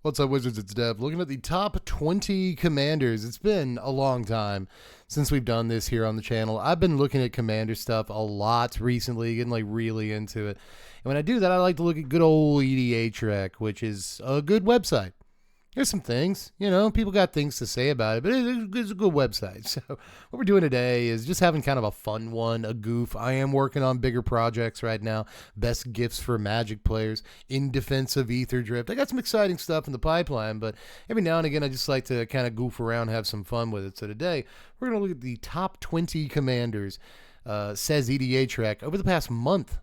What's up, Wizards? It's Dev. Looking at the top 20 commanders. It's been a long time since we've done this here on the channel. I've been looking at commander stuff a lot recently, getting like really into it. And when I do that, I like to look at good old EDHREC, which is a good website. There's some things, people got things to say about it, but it's a good website. So what we're doing today is just having kind of a fun one, a goof. I am working on bigger projects right now. Best gifts for Magic players in defense of EDHREC. I got some exciting stuff in the pipeline, but every now and again, I just like to kind of goof around, have some fun with it. So today, we're going to look at the top 20 commanders, says EDHREC, over the past month.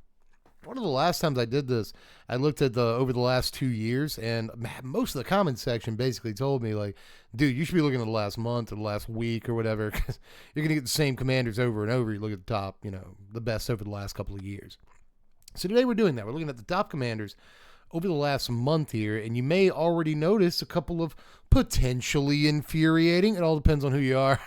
One of the last times I did this, I looked at over the last 2 years, and most of the comment section basically told me, like, dude, you should be looking at the last month or the last week or whatever, because you're going to get the same commanders over and over. You look at the top, the best over the last couple of years. So today we're doing that. We're looking at the top commanders over the last month here, and you may already notice a couple of potentially infuriating, it all depends on who you are,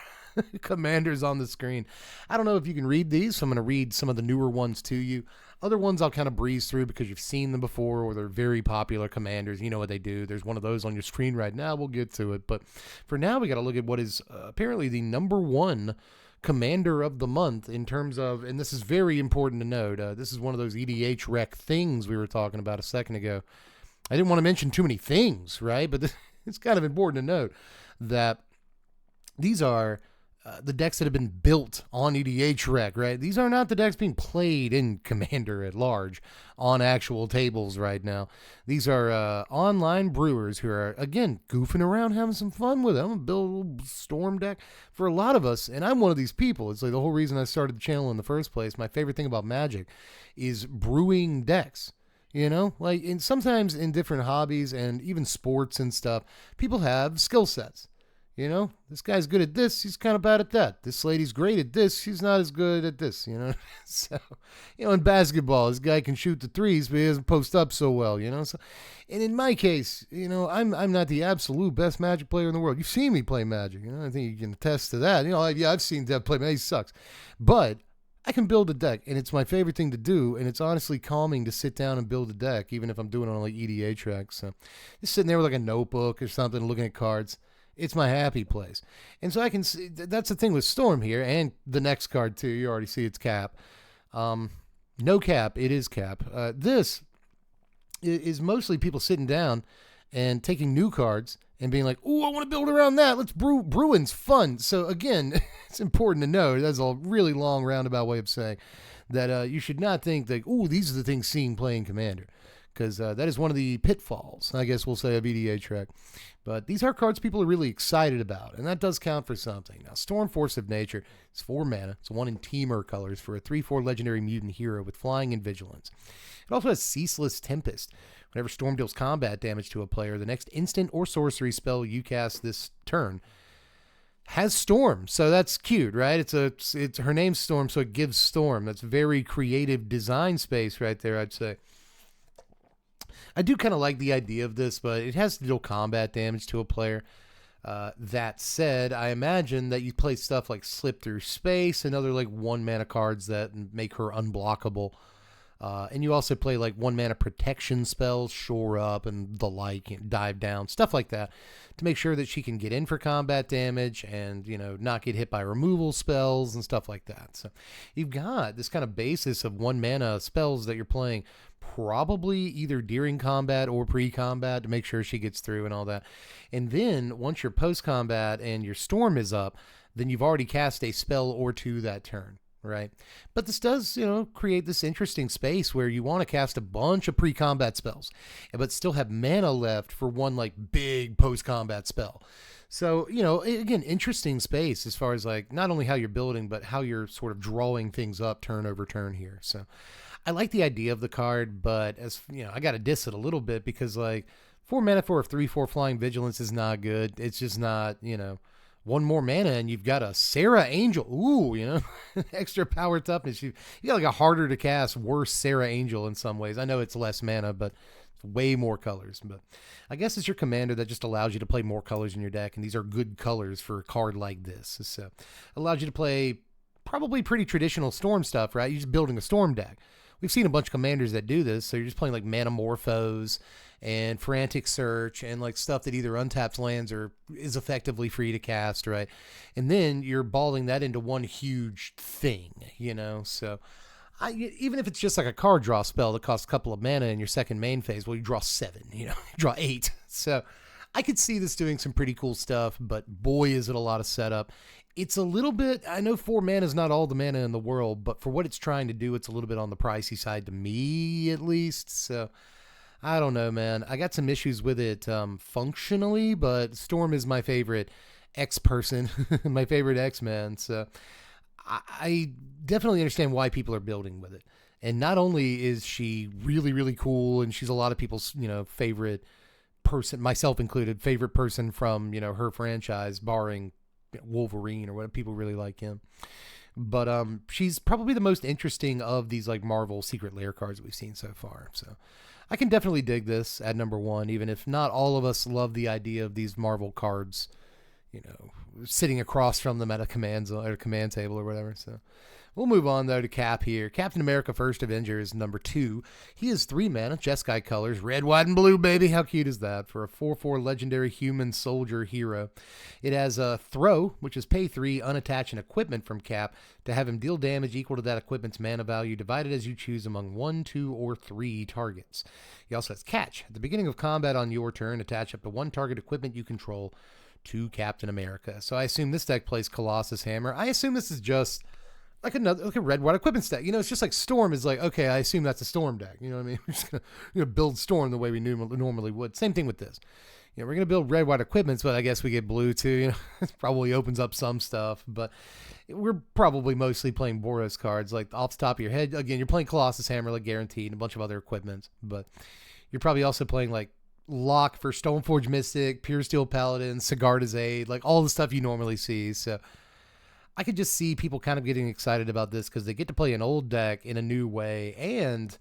commanders on the screen. I don't know if you can read these, so I'm going to read some of the newer ones to you. Other ones I'll kind of breeze through because you've seen them before, or they're very popular commanders. You know what they do. There's one of those on your screen right now. We'll get to it. But for now, we got to look at what is apparently the number one commander of the month in terms of, and this is very important to note, this is one of those EDHREC things we were talking about a second ago. I didn't want to mention too many things, right? But it's kind of important to note that these are the decks that have been built on EDHREC, right? These are not the decks being played in Commander at large on actual tables right now. These are online brewers who are, again, goofing around, having some fun with it. I'm going to build a little storm deck for a lot of us, and I'm one of these people. It's like the whole reason I started the channel in the first place. My favorite thing about Magic is brewing decks. And sometimes in different hobbies and even sports and stuff, people have skill sets. This guy's good at this, he's kind of bad at that. This lady's great at this, she's not as good at this, So, in basketball, this guy can shoot the threes, but he doesn't post up so well, So, and in my case, I'm not the absolute best Magic player in the world. You've seen me play Magic, I think you can attest to that. Yeah, I've seen Dev play Magic, he sucks. But I can build a deck, and it's my favorite thing to do, and it's honestly calming to sit down and build a deck, even if I'm doing it on like EDHREC. So, just sitting there with like a notebook or something, looking at cards. It's my happy place. And so I can see, that's the thing with Storm here, and the next card too. You already see it's cap. No cap, it is cap. This is mostly people sitting down and taking new cards and being like, "Ooh, I want to build around that. Let's brew. Brewing's fun." So again, it's important to know, that's a really long roundabout way of saying that you should not think that, "Ooh, these are the things seen playing Commander." Because that is one of the pitfalls, I guess we'll say, of EDHREC. But these are cards people are really excited about, and that does count for something. Now, Storm Force of Nature is 4 mana. It's 1 in Teamer colors for a 3/4 legendary mutant hero with flying and vigilance. It also has Ceaseless Tempest. Whenever Storm deals combat damage to a player, the next instant or sorcery spell you cast this turn has Storm. So that's cute, right? It's her name's Storm, so it gives Storm. That's very creative design space right there, I'd say. I do kind of like the idea of this, but it has to deal combat damage to a player. That said, I imagine that you play stuff like Slip Through Space and other like 1 mana cards that make her unblockable. And you also play like 1 mana protection spells, Shore Up and the like, Dive Down, stuff like that, to make sure that she can get in for combat damage and, not get hit by removal spells and stuff like that. So you've got this kind of basis of 1 mana spells that you're playing probably either during combat or pre-combat to make sure she gets through and all that. And then once your post-combat and your Storm is up, then you've already cast a spell or two that turn. Right. But this does, create this interesting space where you want to cast a bunch of pre-combat spells, but still have mana left for one like big post-combat spell. So, again, interesting space as far as like not only how you're building, but how you're sort of drawing things up turn over turn here. So I like the idea of the card, but as I got to diss it a little bit because like 4 mana for a 3/4 flying vigilance is not good. It's just not, 1 more mana and you've got a Sarah Angel. Ooh, extra power toughness. You got like a harder to cast, worse Sarah Angel in some ways. I know it's less mana, but it's way more colors. But I guess it's your commander that just allows you to play more colors in your deck, and these are good colors for a card like this. So it allows you to play probably pretty traditional Storm stuff, right? You're just building a Storm deck. we've seen a bunch of commanders that do this. So you're just playing like Manamorphose and Frantic Search and like stuff that either untaps lands or is effectively free to cast, right? And then you're balling that into one huge thing, you know? So even if it's just like a card draw spell that costs a couple of mana in your second main phase, well, you draw 7, you know, you draw 8. So I could see this doing some pretty cool stuff, but boy, is it a lot of setup. It's a little bit, I know 4 mana is not all the mana in the world, but for what it's trying to do, it's a little bit on the pricey side to me, at least. So I don't know, man. I got some issues with it functionally, but Storm is my favorite X-person, my favorite X-Man. So I definitely understand why people are building with it. And not only is she really, really cool, and she's a lot of people's, you know, favorite person, myself included, favorite person from, you know, her franchise, barring Wolverine or what, people really like him. But she's probably the most interesting of these like Marvel Secret Lair cards we've seen so far. So I can definitely dig this at number 1, even if not all of us love the idea of these Marvel cards, you know, sitting across from them at a command table or whatever. So we'll move on, though, to Cap here. Captain America First Avenger is number 2. He is 3 mana, Jeskai colors, red, white, and blue, baby. How cute is that for a 4/4 legendary human soldier hero? It has a throw, which is pay 3, unattach an equipment from Cap to have him deal damage equal to that equipment's mana value, divided as you choose among 1, 2, or 3 targets. He also has catch. At the beginning of combat on your turn, attach up to 1 target equipment you control to Captain America. So I assume this deck plays Colossus Hammer. I assume this is just like a red white equipment deck. You know, it's just like Storm is like, okay, I assume that's a Storm deck. You know what I mean? We're just gonna build Storm the way we normally would. Same thing with this. You know, we're gonna build red white equipments, but I guess we get blue too. You know, it probably opens up some stuff, but we're probably mostly playing Boros cards. Like off the top of your head, again, you're playing Colossus Hammer, like guaranteed, and a bunch of other equipments, but you're probably also playing like Lock for Stoneforge Mystic, Pure Steel Paladin, Sigarda's Aid, like all the stuff you normally see. So I could just see people kind of getting excited about this because they get to play an old deck in a new way, and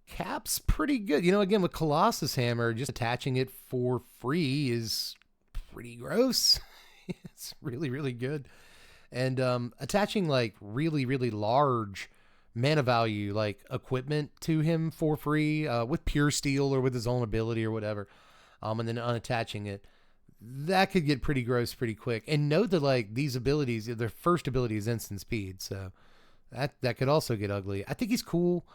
Cap's pretty good. You know, again, with Colossus Hammer, just attaching it for free is pretty gross. It's really, really good. And attaching like really, really large mana value, like equipment to him for free with Pure Steel or with his own ability or whatever, and then unattaching it, that could get pretty gross pretty quick. And note that like these abilities, their first ability is instant speed, so that could also get ugly. I think he's cool.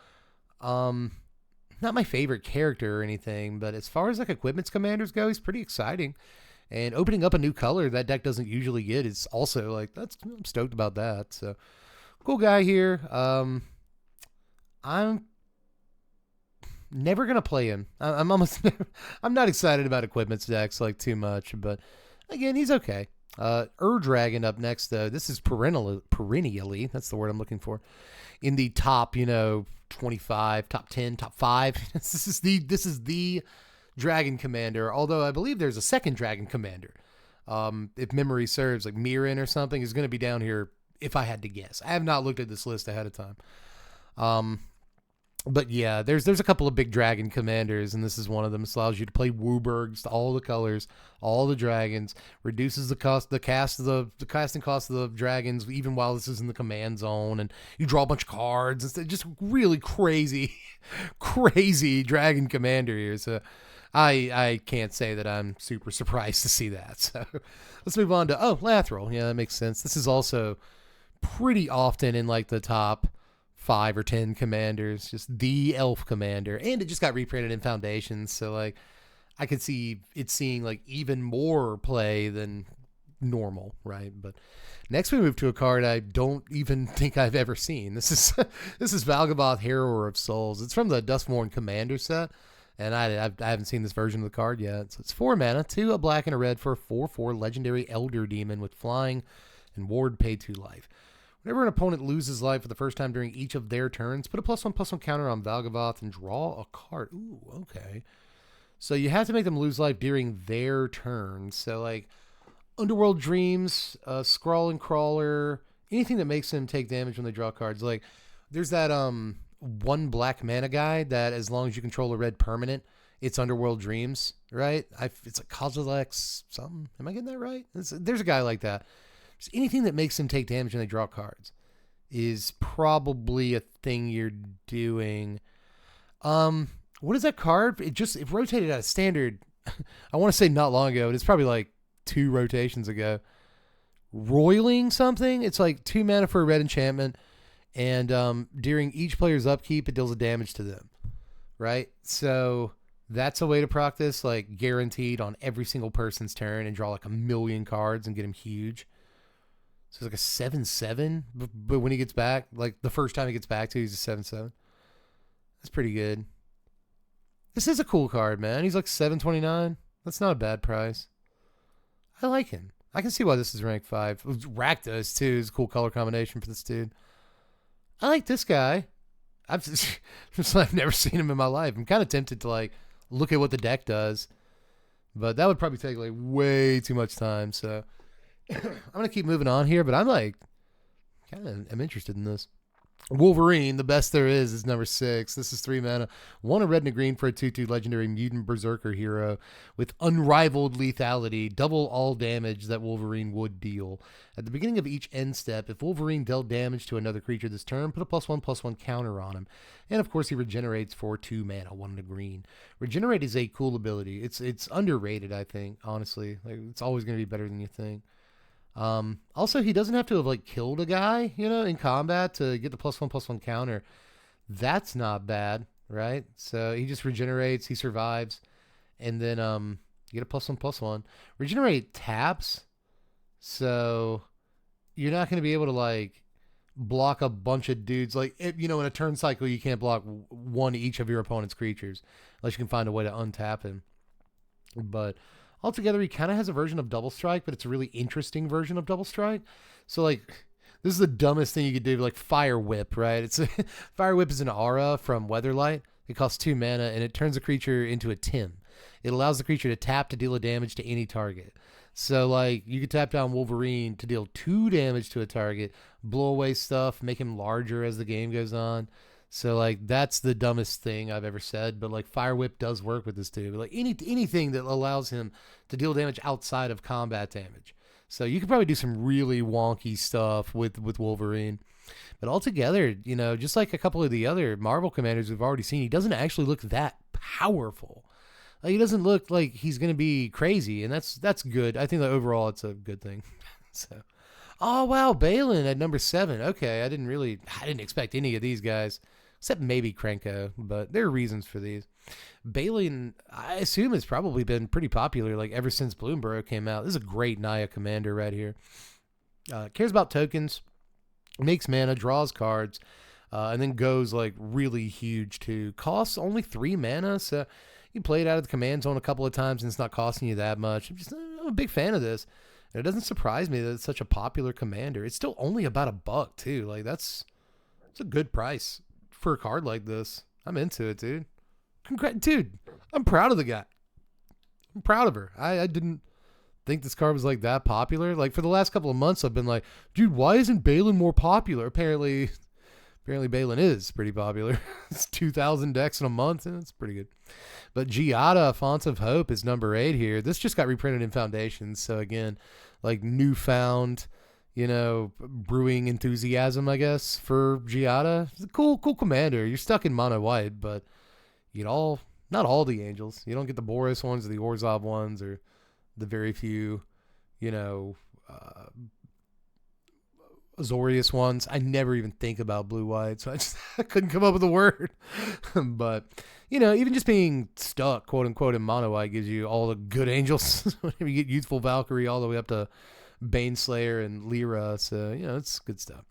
Not my favorite character or anything, but as far as like equipments commanders go, he's pretty exciting. And opening up a new color that deck doesn't usually get is also like, I'm stoked about that. So cool guy here. I'm never gonna play him. I'm almost never, I'm not excited about equipments decks like too much, but again, he's okay. Dragon up next though. This is perennially, that's the word I'm looking for, in the top, 25, top 10, top 5. This is the Dragon Commander, although I believe there's a second Dragon Commander. If memory serves, like Mirren or something is going to be down here if I had to guess. I have not looked at this list ahead of time. But yeah, there's a couple of big Dragon Commanders, and this is one of them. This allows you to play Wooburgs, all the colors, all the dragons, reduces the casting cost of the dragons, even while this is in the command zone, and you draw a bunch of cards. It's just really crazy, crazy Dragon Commander here. So I can't say that I'm super surprised to see that. So let's move on to, Lathril. Yeah, that makes sense. This is also pretty often in like the top 5 or 10 commanders, just the elf commander, and it just got reprinted in Foundations, so like I could see it seeing like even more play than normal, right? But next we move to a card I don't even think I've ever seen. This is Valgavoth, Harrower of Souls. It's from the Duskmourn Commander set, and I haven't seen this version of the card yet. So it's 4 mana, 2 a black and a red for a 4/4 legendary Elder Demon with flying and ward, pay 2 life. Whenever an opponent loses life for the first time during each of their turns, put a +1/+1 counter on Valgavoth and draw a card. Ooh, okay. So you have to make them lose life during their turn. So like Underworld Dreams, Scrawl and Crawler, anything that makes them take damage when they draw cards. Like there's that 1 black mana guy that as long as you control a red permanent, it's Underworld Dreams, right? It's like Kozilek's something. Am I getting that right? There's a guy like that. Just anything that makes them take damage when they draw cards is probably a thing you're doing. What is that card? It rotated out of standard. I want to say not long ago, but it's probably like 2 rotations ago. Roiling something. It's like 2 mana for a red enchantment, and during each player's upkeep, it deals a damage to them. Right? So that's a way to proc this, like guaranteed on every single person's turn, and draw like 1,000,000 cards and get him huge. So it's like a 7/7, but when he gets back, like the first time he gets back to, he's a 7/7. That's pretty good. This is a cool card, man. He's like 729. That's not a bad price. I like him. I can see why this is rank 5. Rakdos, too, is a cool color combination for this dude. I like this guy. I've never seen him in my life. I'm kind of tempted to like look at what the deck does, but that would probably take like way too much time. So I'm gonna keep moving on here, but I'm like I'm interested in this. Wolverine, the best there is number 6. This is 3 mana. 1 a red and a green for a 2/2 legendary mutant berserker hero with unrivaled lethality. Double all damage that Wolverine would deal. At the beginning of each end step, if Wolverine dealt damage to another creature this turn, put a +1/+1 counter on him. And of course, he regenerates for 2 mana, 1 and a green. Regenerate is a cool ability. It's underrated, I think, honestly. Like, it's always going to be better than you think. Also, he doesn't have to have like killed a guy, in combat to get the +1/+1 counter. That's not bad, right? So he just regenerates, he survives, and then you get a +1/+1. Regenerate taps, so you're not going to be able to like block a bunch of dudes. Like, in a turn cycle, you can't block 1 each of your opponent's creatures unless you can find a way to untap him. But altogether, he kind of has a version of Double Strike, but it's a really interesting version of Double Strike. So, like, this is the dumbest thing you could do, like Fire Whip, right? Fire Whip is an aura from Weatherlight. It costs 2 mana, and it turns a creature into a Tim. It allows the creature to tap to deal a damage to any target. So, like, you could tap down Wolverine to deal 2 damage to a target, blow away stuff, make him larger as the game goes on. So, like, that's the dumbest thing I've ever said. But, like, Fire Whip does work with this dude. Like, anything that allows him to deal damage outside of combat damage. So, you could probably do some really wonky stuff with Wolverine. But altogether, just like a couple of the other Marvel commanders we've already seen, he doesn't actually look that powerful. Like, he doesn't look like he's going to be crazy. And that's good. I think that overall it's a good thing. So, oh, wow. Baylen at number 7. Okay. I didn't expect any of these guys. Except maybe Krenko, but there are reasons for these. Baylen, I assume, has probably been pretty popular like ever since Bloomburrow came out. This is a great Naya commander right here. Cares about tokens, makes mana, draws cards, and then goes like really huge too. Costs only 3 mana, so you play it out of the command zone a couple of times and it's not costing you that much. I'm a big fan of this. And it doesn't surprise me that it's such a popular commander. It's still only about $1 too. Like that's a good price for a card like this. I'm into it, dude. Dude, I'm proud of the guy. I'm proud of her. I didn't think this card was like that popular. Like for the last couple of months, I've been like, dude, why isn't Baylen more popular? Apparently Baylen is pretty popular. It's 2,000 decks in a month, and it's pretty good. But Giada, Fonts of Hope, is number 8 here. This just got reprinted in Foundations. So again, like newfound, brewing enthusiasm, I guess, for Giada. It's a cool commander. You're stuck in mono white, but not all the angels. You don't get the Boros ones or the Orzhov ones or the very few, Azorius ones. I never even think about blue white, so I couldn't come up with a word. But even just being stuck, quote unquote, in mono white gives you all the good angels. You get Youthful Valkyrie all the way up to Baneslayer and Lyra, so it's good stuff.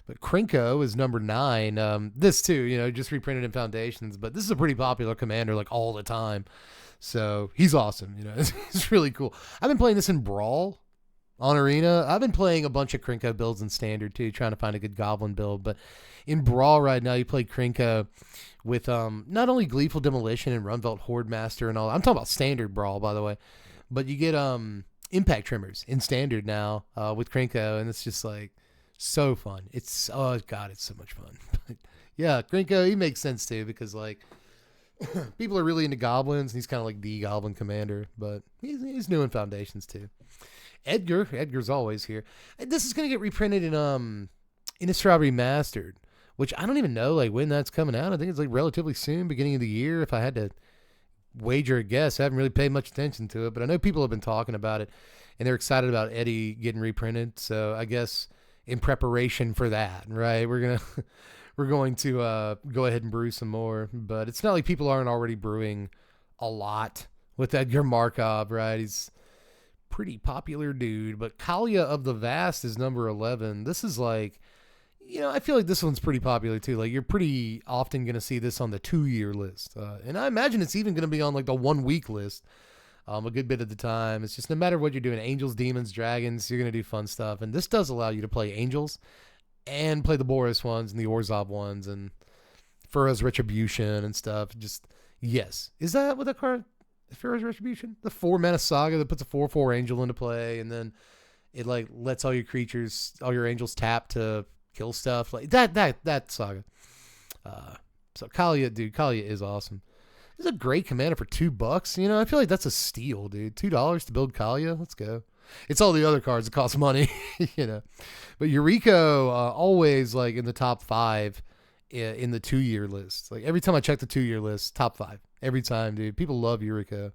But Krenko is number 9. This too, just reprinted in Foundations, but this is a pretty popular commander, like all the time. So he's awesome. It's really cool. I've been playing this in Brawl on Arena. I've been playing a bunch of Krenko builds in Standard too, trying to find a good Goblin build. But in Brawl right now, you play Krenko with not only Gleeful Demolition and Runvelt Horde Master and all. I'm talking about Standard Brawl, by the way. But you get Impact Trimmers in Standard now with Krenko, and it's just like so fun. It's so much fun. But yeah, Krenko, he makes sense too because like people are really into Goblins, and he's kind of like the Goblin commander. But he's new in Foundations too. Edgar's always here. This is going to get reprinted in Innistrad Remastered, which I don't even know like when that's coming out. I think it's like relatively soon, beginning of the year. If I had to wager a guess, I haven't really paid much attention to it, but I know people have been talking about it, and they're excited about Eddie getting reprinted. So I guess in preparation for that, right, we're going to go ahead and brew some more. But it's not like people aren't already brewing a lot with Edgar Markov, right? He's pretty popular dude. But Kalia of the Vast is number 11. This is like, I feel like this one's pretty popular too. Like, you're pretty often going to see this on the 2-year list. And I imagine it's even going to be on like the 1-week list a good bit of the time. It's just no matter what you're doing, angels, demons, dragons, you're going to do fun stuff. And this does allow you to play angels and play the Boris ones and the Orzhov ones and Furrow's Retribution and stuff. Just, yes. Is that what that card, Furrow's Retribution? The 4-mana saga that puts a 4/4 angel into play, and then it like lets all your creatures, all your angels tap to kill stuff like that saga. So Kalia, dude, Kalia is awesome. It's a great commander for $2. I feel like that's a steal, dude. $2 to build Kalia. Let's go. It's all the other cards that cost money, But Yuriko always like in the top 5 in the 2-year list. Like every time I check the 2-year list, top 5 every time, dude. People love Yuriko.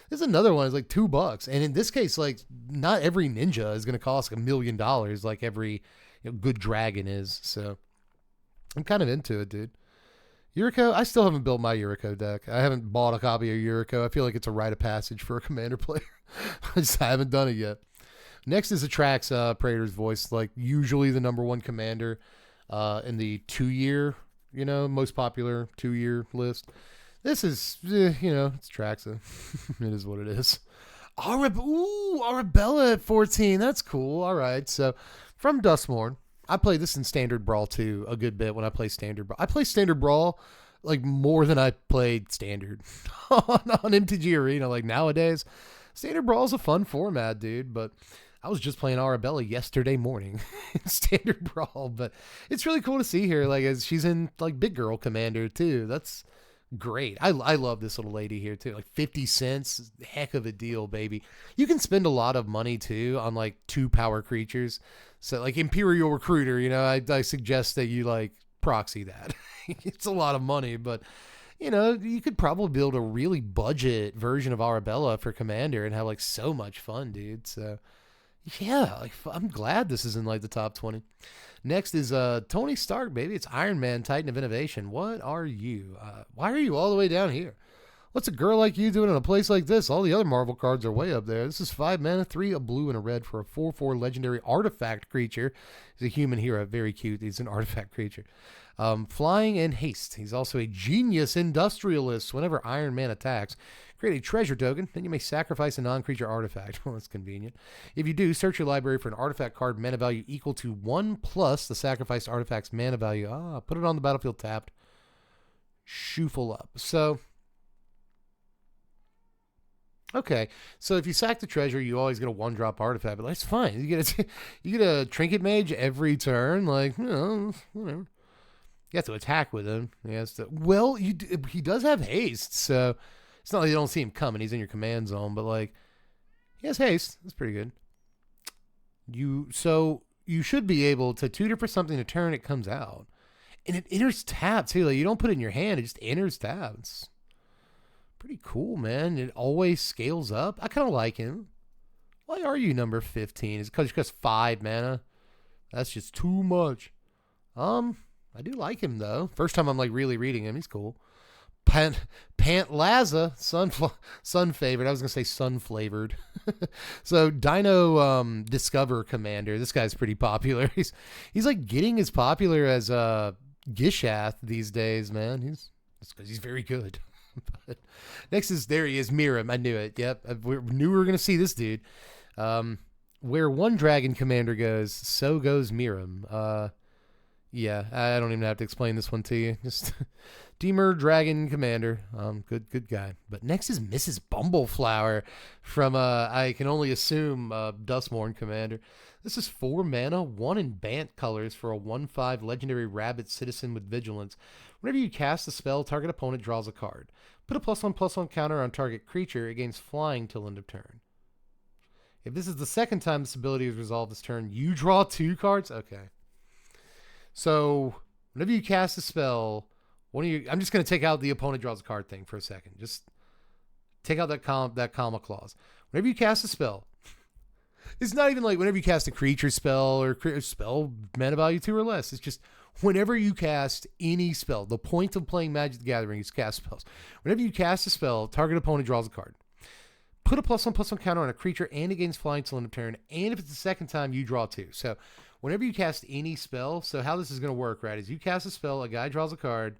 There's another one. It's like $2, and in this case, like not every ninja is going to cost $1 million like every good dragon is. So I'm kind of into it, dude. Yuriko, I still haven't built my Yuriko deck. I haven't bought a copy of Yuriko. I feel like it's a rite of passage for a commander player. I haven't done it yet. Next is Atrax Praetor's Voice, like usually the number 1 commander in the 2-year, most popular 2-year list. This is, it's Traxa. It is what it is. Arabella at 14. That's cool. All right. So from Dustmourn, I play this in Standard Brawl too a good bit when I play Standard Brawl. I play Standard Brawl like more than I played Standard on MTG Arena. Like nowadays, Standard Brawl is a fun format, dude. But I was just playing Arabella yesterday morning in Standard Brawl. But it's really cool to see her. Like as she's in like Big Girl Commander too. That's great. I love this little lady here too. Like 50 cents, heck of a deal, baby. You can spend a lot of money too on like 2 power creatures. So like Imperial Recruiter, I suggest that you like proxy that. It's a lot of money, but you could probably build a really budget version of Arabella for Commander and have like so much fun, dude. So yeah, like I'm glad this is in like the top 20. Next is Tony Stark, baby. It's Iron Man, Titan of Innovation. What are you? Why are you all the way down here? What's a girl like you doing in a place like this? All the other Marvel cards are way up there. This is 5 mana, 3, a blue, and a red for a 4/4 legendary artifact creature. He's a human hero. Very cute. He's an artifact creature. Flying and haste. He's also a genius industrialist. Whenever Iron Man attacks, create a treasure token, then you may sacrifice a non-creature artifact. Well, that's convenient. If you do, search your library for an artifact card mana value equal to 1 plus the sacrificed artifact's mana value. Put it on the battlefield tapped. Shuffle up. So, okay. So if you sack the treasure, you always get a 1-drop artifact, but that's fine. You get a trinket mage every turn. Like, whatever. You have to attack with him. He has to. Well, he does have haste, so it's not like you don't see him coming. He's in your command zone, but like he has haste. That's pretty good. You should be able to tutor for something to turn it comes out, and it enters tab too. Like you don't put it in your hand; it just enters tab. It's pretty cool, man. It always scales up. I kind of like him. Why are you number 15? Is it because you cost 5 mana? That's just too much. I do like him though. First time I'm like really reading him. He's cool. Pant Laza, sun favored. I was gonna say sun flavored. So Dino Discover Commander. This guy's pretty popular. He's like getting as popular as Gishath these days, man. It's because he's very good. But next is there he is, Miram. I knew it. Yep, we knew we were gonna see this dude. Where one dragon commander goes, so goes Miram. Yeah, I don't even have to explain this one to you. Just Deemer Dragon Commander. Good guy. But next is Mrs. Bumbleflower from, I can only assume, Dustmourn Commander. This is 4 mana, 1 in Bant colors for a 1/5 legendary rabbit citizen with vigilance. Whenever you cast a spell, target opponent draws a card. Put a +1/+1 counter on target creature against flying till end of turn. If this is the second time this ability is resolved this turn, you draw 2 cards? Okay. So whenever you cast a spell, I'm just going to take out the opponent draws a card thing for a second. Just take out that comma clause. Whenever you cast a spell, it's not even like whenever you cast a creature spell or spell mana value 2 or less. It's just whenever you cast any spell. The point of playing Magic the Gathering is cast spells. Whenever you cast a spell, target opponent draws a card. Put a +1/+1 counter on a creature and it gains flying till end of turn. And if it's the second time, you draw 2. So whenever you cast any spell, so how this is going to work, right, is you cast a spell, a guy draws a card,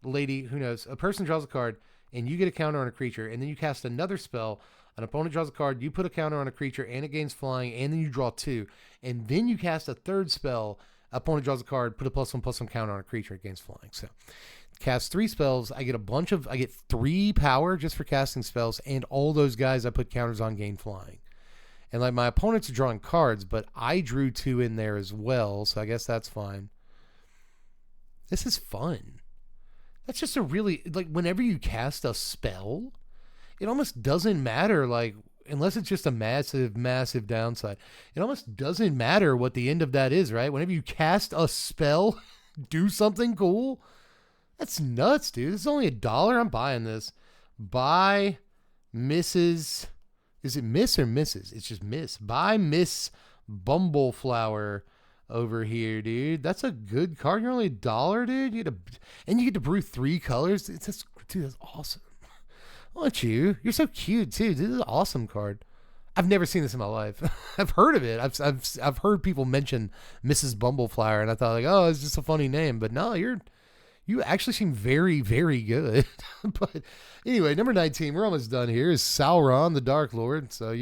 a lady, who knows, a person draws a card, and you get a counter on a creature, and then you cast another spell, an opponent draws a card, you put a counter on a creature, and it gains flying, and then you draw 2, and then you cast a third spell, opponent draws a card, put a +1/+1 counter on a creature, it gains flying. So cast 3 spells, I get 3 power just for casting spells, and all those guys I put counters on gain flying. And like my opponents are drawing cards, but I drew 2 in there as well, so I guess that's fine. This is fun. That's just a really, like, whenever you cast a spell, it almost doesn't matter, like, unless it's just a massive, massive downside. It almost doesn't matter what the end of that is, right? Whenever you cast a spell, do something cool. That's nuts, dude. This is only $1. I'm buying this. Buy Mrs. Is it Miss or Mrs.? It's just Miss. Buy Miss Bumbleflower over here, dude. That's a good card. You're only $1, dude. And you get to brew 3 colors. Dude, that's awesome. I want you. You're so cute too. This is an awesome card. I've never seen this in my life. I've heard of it. I've heard people mention Mrs. Bumbleflower, and I thought like, oh, it's just a funny name. But no, you actually seem very, very good. But anyway, number 19, we're almost done here, is Sauron, the Dark Lord. So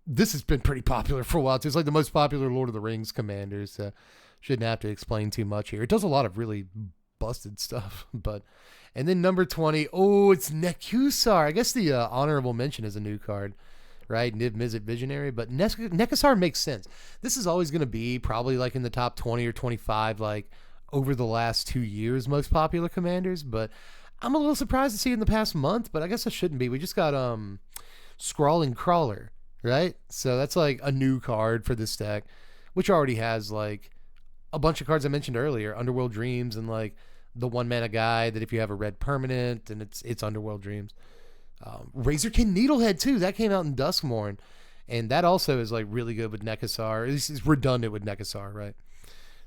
this has been pretty popular for a while too. It's like the most popular Lord of the Rings commanders. So shouldn't have to explain too much here. It does a lot of really busted stuff. And then number 20, oh, it's Nekusar. I guess the honorable mention is a new card, right? Niv-Mizzet Visionary, but Nekusar makes sense. This is always going to be probably like in the top 20 or 25, like over the last 2 years, most popular commanders. But I'm a little surprised to see it in the past month, but I guess I shouldn't be. We just got Scrawling Crawler, right? So that's like a new card for this deck, which already has like a bunch of cards I mentioned earlier, Underworld Dreams, and like the 1-mana guy that if you have a red permanent and it's Underworld Dreams. Razorkin Needlehead too, that came out in Duskmourn, and that also is like really good with Nekusar. It's redundant with Nekusar, right?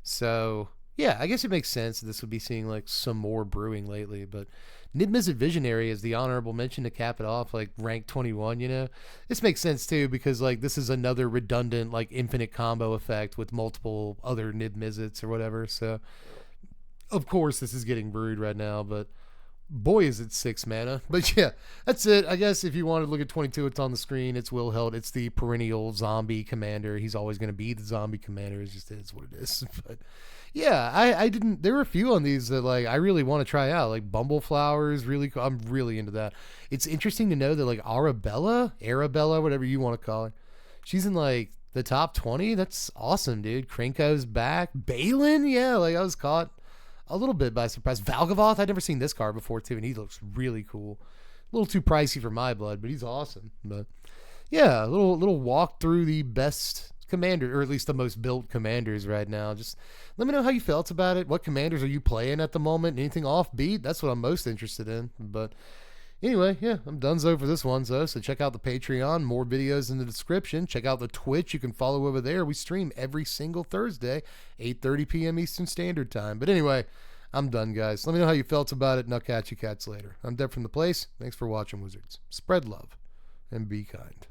So yeah, I guess it makes sense that this would be seeing like some more brewing lately, but Niv-Mizzet Visionary is the honorable mention to cap it off, like rank 21, you know? This makes sense too, because like this is another redundant, like infinite combo effect with multiple other Niv-Mizzets or whatever. So of course this is getting brewed right now, but boy is it 6 mana. But yeah, that's it. I guess if you want to look at 22, it's on the screen. It's Will Held. It's the perennial zombie commander. He's always going to be the zombie commander. It just is what it is. But yeah, I didn't, there were a few on these that like I really want to try out. Like Bumbleflower is really cool. I'm really into that. It's interesting to know that like Arabella, whatever you want to call her, she's in like the top 20. That's awesome, dude. Krenko's back. Baylen, yeah, like I was caught a little bit by surprise. Valgavoth, I'd never seen this card before too, and he looks really cool. A little too pricey for my blood, but he's awesome. But yeah, a little walk through the best commander, or at least the most built commanders right now. Just let me know how you felt about it. What commanders are you playing at the moment? Anything offbeat? That's what I'm most interested in. But anyway, yeah, I'm donezo for this one, so check out the Patreon. More videos in the description. Check out the Twitch. You can follow over there. We stream every single Thursday, 8:30 p.m. Eastern Standard Time. But anyway, I'm done, guys. Let me know how you felt about it, and I'll catch you cats later. I'm Deb from The Place. Thanks for watching, Wizards. Spread love and be kind.